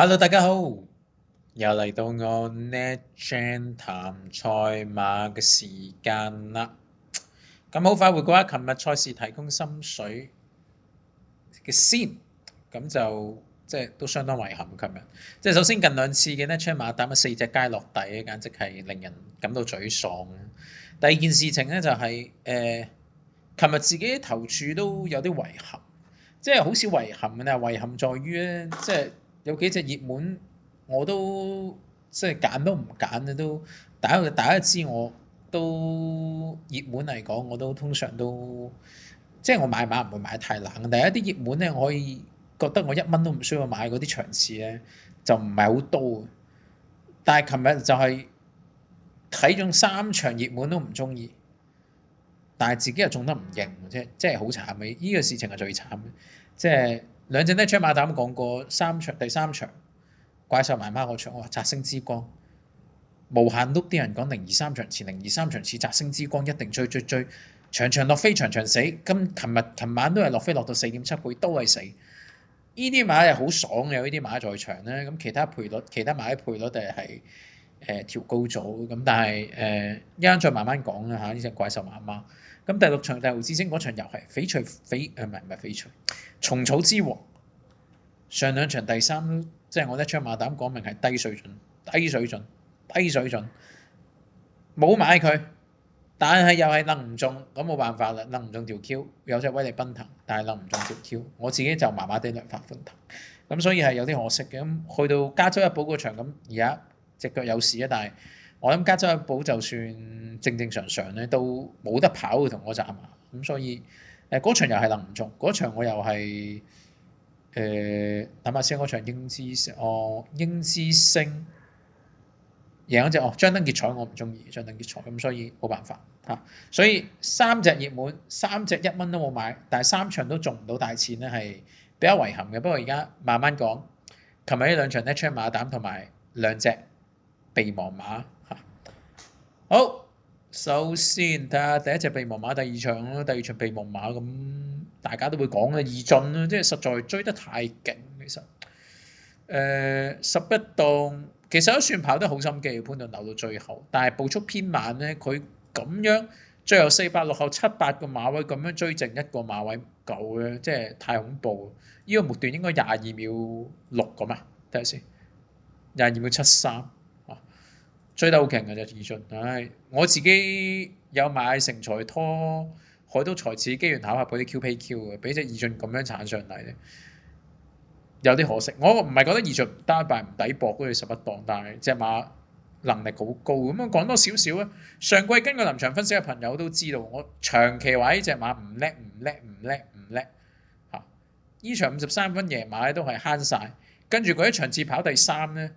Hello，大家好，又嚟到我 NetGen 談賽馬嘅時間啦。咁好快回顧下琴日賽事提供心水嘅先，咁就都相當遺憾。琴日首先近兩次嘅 NetGen 馬膽4隻皆落底，簡直係令人感到沮喪。第二件事情咧就係琴日自己投注都有啲遺憾，好少遺憾嘅咧，遺憾在於咧，有幾隻熱門我都揀都唔揀嘅，都大家都知我都熱門嚟講，我都通常都我買馬唔會買太冷，但係一啲熱門咧，我可以覺得我1蚊都唔需要買嗰啲場次咧，就唔係好多。但係琴日就係睇中3場熱門都唔中意，但係自己又中得唔認，即係好慘嘅。呢個事情係最慘嘅，即係兩隻呢張馬膽講過第三場怪獸媽媽嗰場，哇！澤星之光無限碌，啲人講023場前023場次澤星之光一定追，場場落飛場場死。琴晚都係落飛落到4.7倍，都係死。呢啲馬係好爽嘅，呢啲馬在場咧，咁其他馬啲賠率係調高咗，咁但係一陣再慢慢講啦嚇，呢隻怪獸媽媽。咁第6場大豪之星嗰場又係唔係翡翠，蟲草之王。上兩場第三我一張馬膽講明係低水準，冇買佢，但係又係楞唔中，咁冇辦法啦，楞唔中條 Q， 有隻威利奔騰，但係楞唔中條 Q， 我自己就麻麻地兩發歡騰，咁所以係有啲可惜嘅。咁去到加州一寶嗰場，咁而家隻腳有事啊，但係我諗加州一寶就算正常咧，都冇得跑嘅同嗰隻馬，咁所以嗰場又係楞唔中，嗰場我又係諗下先，嗰場英之星贏嗰隻張燈結彩，我唔中意張燈結彩，咁所以冇辦法嚇。所以3隻熱門，3隻1蚊都冇買，但係3場都中唔到大錢咧，係比較遺憾嘅。不過而家慢慢講，琴日呢兩場 NetGen 馬膽同埋2隻備忘馬嚇。好，首先睇下第一隻備忘馬，第二場咯，第二場備忘馬咁大家都會講嘅易進啦，實在追得太勁，其實11檔。其實都算跑得好心機，潘頓留到最後，但係步速偏慢咧，佢咁樣最後400落後7-8個馬位咁樣追剩一個馬位唔夠咧，太恐怖。呢個末段應該22秒6咁啊，睇下先，22秒73追得好勁嘅啫，易進。我自己有買成才拖海都財智機緣巧合嗰啲 QPQ 嘅，俾隻易進咁樣鏟上嚟咧。有啲可惜，我唔係覺得易進唔得，但係唔抵搏嗰隻11檔，但係隻馬能力好高。咁樣講多少少咧，上季根據臨場分析嘅朋友都知道，我長期話呢隻馬唔叻嚇。呢場53分贏馬咧都係慳晒，跟住嗰一場次跑第3咧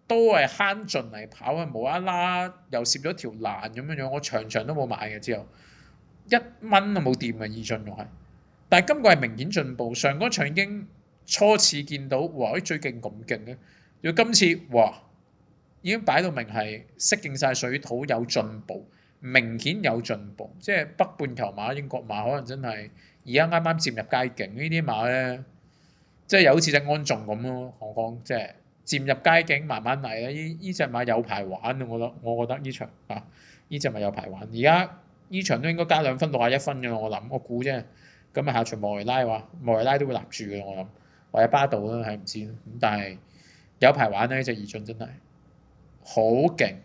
都係慳盡嚟跑啊，無啦啦又攝咗條欄咁樣，我場都冇買嘅，之後1蚊都冇掂嘅易進仲係。但係今季係明顯進步，上嗰場已經初次見到，哇！最勁咁勁嘅，要今次哇已經擺到明係適應晒水土，有進步，明顯有進步。北半球馬、英國馬可能真係而家啱啱漸入佳境，呢啲馬咧，又好似隻安眾咁咯，香港漸入佳境，慢慢嚟啦。呢隻馬有排玩啊，我覺得呢場啊，呢隻馬有排玩。而家呢場都應該加2分61分嘅，我估啫。咁下場莫雷拉都會立住嘅，我諗。或者巴道啦，係唔知咁，但係有排玩呢隻易進真係好勁，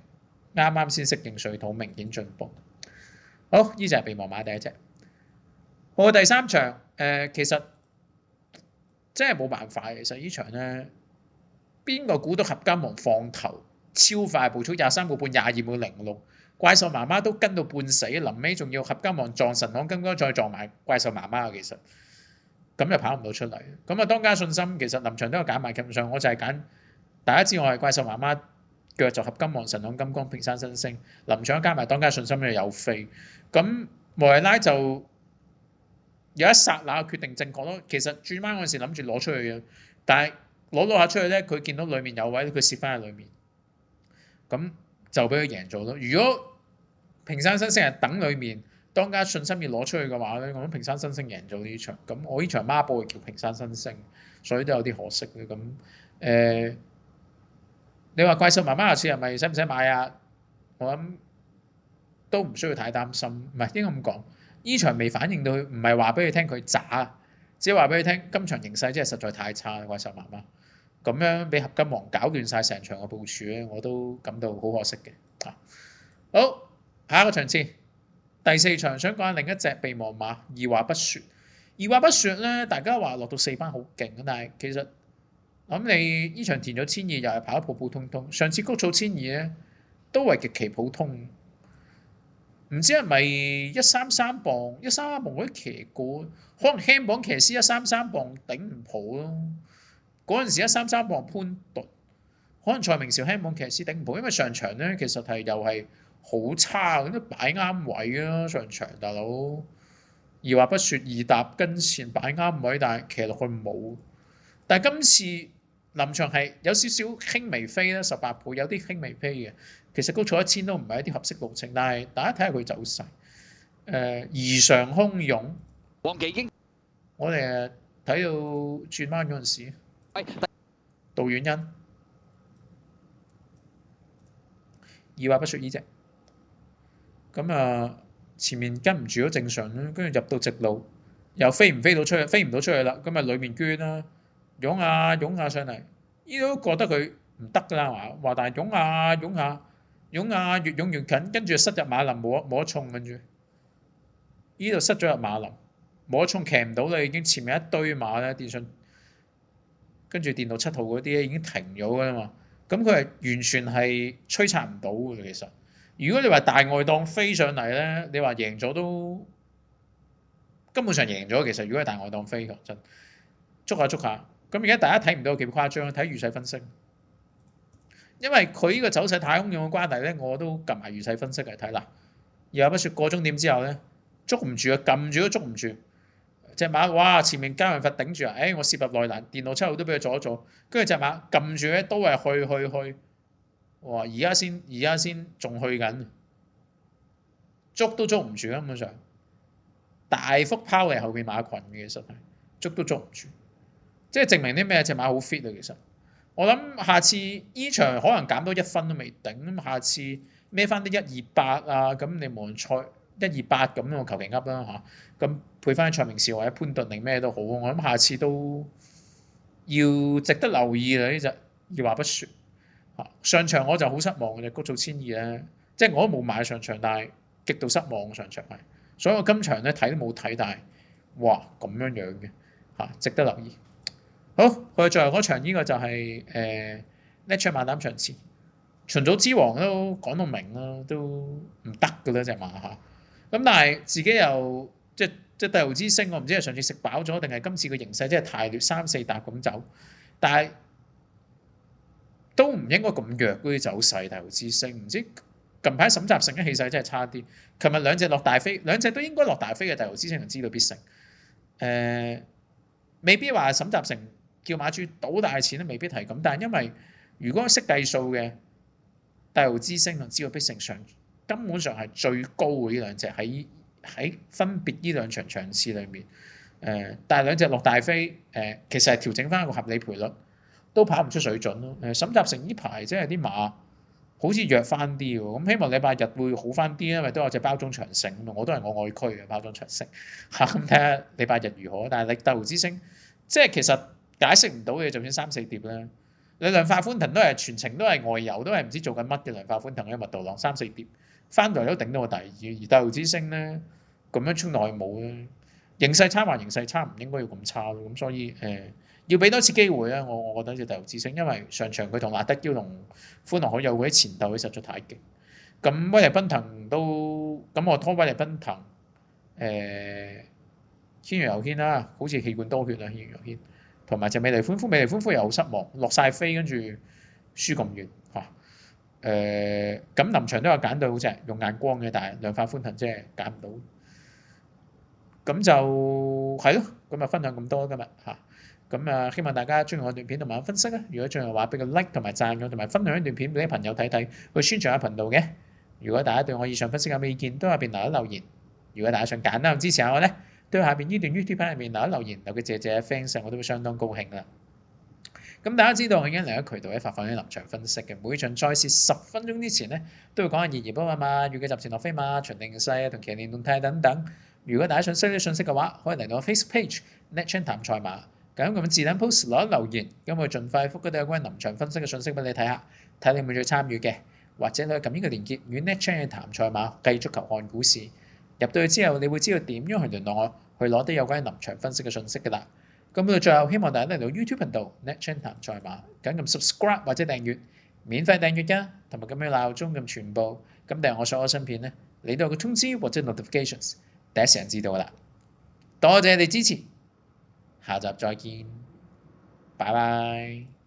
啱啱先適應水土，明顯進步。好，呢隻係備忘馬第一隻。好，第3場其實真係冇辦法，其實呢場咧，邊個估到合金王放頭超快步速23個半22秒06，怪獸媽媽都跟到半死，臨尾仲要合金王撞神朗金剛再撞埋怪獸媽媽，其實。咁又跑唔到出嚟，咁當家信心其實臨場都有揀埋，基本上我就係揀大家知我係怪獸媽媽腳就合金王神朗金剛平山新星，臨場加埋當家信心又有飛，咁莫雷拉就有一剎那決定正確咯。其實轉彎嗰陣時諗住攞出去嘅，但係攞下出去咧，佢見到裡面有位，佢攝翻喺裡面，咁就俾佢贏咗咯。如果平山新星係等裡面當家信心要攞出去嘅話咧，我諗平山新星贏咗呢場。咁我呢場孖寶係叫平山新星，所以都有啲可惜嘅。咁你話怪獸媽媽下次係咪使唔使買啊？我諗都唔需要太擔心，唔係應該咁講。呢場未反應到，唔係話俾佢聽佢渣，只係話俾佢聽今場形勢真係實在太差，怪獸媽媽咁樣俾合金王搞亂晒成場嘅部署咧，我都感到好可惜嘅。好，下一個場次，第4場想講下另一隻備忘馬二話不說。二話不說咧，大家話落到4班好勁，但係其實咁你呢場填咗1200又係跑得普普通通，上次谷草1200咧都係極其普通。唔知係咪133磅133磅嗰啲騎過，可能輕磅騎師133磅頂唔抱咯。嗰陣時133磅潘頓，可能蔡明紹輕磅騎師頂唔抱，因為上場咧其實係又係好差，咁都擺啱位啊上場大佬。二話不說二搭跟前擺啱位，但係騎落去冇。但係今次臨場係有少少輕微飛啦，18倍有啲輕微飛嘅。其實高草1000都唔係一啲合適路程，但係大家睇下佢走勢，異常洶湧。黃奇英，我哋睇到轉彎嗰陣時，杜遠欣，二話不說呢隻，咁前面跟唔住都正常啦，跟住入到直路又飛唔到出去，飛唔到出去啦，咁啊裏面捐啦，湧下上嚟，呢都覺得佢唔得㗎啦，話但係湧下，越湧越近，跟住塞入馬林冇得衝，跟住呢度塞咗入馬林，冇得衝，騎唔到啦，已經前面一堆馬咧，電信跟住電腦7號嗰啲咧已經停咗㗎啦嘛，咁佢係完全係摧殘唔到嘅其實。如果你話大外檔飛上嚟咧，你話贏咗都根本上贏咗。其實如果係大外檔飛，講真，捉下。咁而家大家睇唔到幾誇張，睇預勢分析，因為佢呢個走勢太空用嘅關係咧，我都撳埋預勢分析嚟睇啦。二話不說過終點之後咧，捉唔住啊，撳住都捉唔住。隻馬哇前面加文佛頂住啊，我攝入內欄，電腦7號都俾佢阻一阻，跟住隻馬撳住咧都係去。哇！而家先仲去緊，捉都捉唔住，根本上大幅拋離後邊馬群嘅，其實係捉都捉唔住，即係證明啲咩？隻馬好 fit 啊！其實我諗下次依場可能減多1分都未頂，咁下次孭翻啲128啊，咁你無論賽128咁我求其噏啦嚇，咁配翻蔡明紹或者潘頓定咩都好，我諗下次都要值得留意啦呢隻二話不說。上場我就好失望嘅，谷草1200咧，即係我都冇買上場，但係極度失望上場係，所以我今場咧睇都冇睇，但係哇咁樣嘅值得留意。好，去最後嗰場呢個就係呢場馬膽場次，秦祖之王都講到明啦，都唔得嘅啦隻馬嚇。咁但係自己又即帝豪之星，我唔知係上次食飽咗定係今次個形勢真係太劣，3、4搭咁走，但係都唔應該咁弱嗰啲走勢，帝豪之星唔知近排沈集成嘅氣勢真係差啲。琴日兩隻落大飛，兩隻都應該落大飛嘅帝豪之星，知道必勝。未必話沈集成叫馬主賭大錢都未必係咁，但係因為如果識計數嘅帝豪之星同知道必勝上根本上係最高嘅呢兩隻喺分別呢兩場場次裏面。但係兩隻落大飛，其實係調整翻一個合理賠率。都跑唔出水準咯。沈集成呢排真係啲馬好似弱翻啲喎，咁希望禮拜日會好翻啲，因為都有隻包裝長勝啊嘛，我都係我愛區嘅包裝長勝嚇，咁睇下禮拜日如何。但係你帝豪之星即係其實解釋唔到嘅，就算3、4碟咧，你量化寬騰都係全程都係外遊，都係唔知做緊乜嘅量化寬騰嘅密度浪3、4碟，翻嚟都頂到個第二。而帝豪之星咧咁樣衝落去冇咧，形勢差還形勢差，唔應該要咁差咯。咁所以要俾多次機會啊！我覺得隻帝豪之星，因為上場佢同辣德嬌同歡樂海有嗰啲前鬥，佢實在太勁。咁威利賓騰都咁我拖威利賓騰，軒轅尤軒啦，好似氣管多血啊，軒轅尤軒，同埋隻美麗歡呼又好失望，落晒飛跟住輸咁遠嚇。咁臨場都有揀到好隻用眼光嘅，但係量化寬騰即係揀唔到。咁就係咯，咁分享咁多今日嚇。咁希望大家中意我段片同埋我分析啊！如果中意嘅話，俾個 like 同埋讚我，同埋分享一段片俾啲朋友睇睇，去宣傳下頻道嘅。如果大家對我以上分析有咩意見，都喺入邊留言。如果大家想簡單咁支持下我咧，對下邊呢段 YouTube 片入面留言，留個謝謝 fans，我都會相當高興啦。咁大家知道我已經另一渠道喺發放啲臨場分析嘅，每場賽事10分鐘之前咧都會講下熱熱波啊嘛、預計集前落飛馬、場定勢同騎練動態等等。如果大家想收啲信息嘅話，可以嚟到我 Facebook page NetChing 談賽馬，咁自彈 post 攞留言，咁我盡快覆嗰啲有關臨場分析嘅信息俾你睇下，睇你會唔會參與嘅，或者你去撳呢個連結與 NetChing 談賽馬繼續求看股市。入到去之後，你會知道點樣去聯絡我，去攞啲有關臨場分析嘅信息㗎啦。咁到最後，希望大家嚟到 YouTube 頻道 NetChing 談賽馬，緊撳 subscribe 或者訂閱，免費訂閱㗎，同埋咁樣鬧鐘咁全部，咁訂我所有新片咧，你都有個通知或者 notifications，第一時間知道㗎啦。多謝你支持，下集再見，拜拜。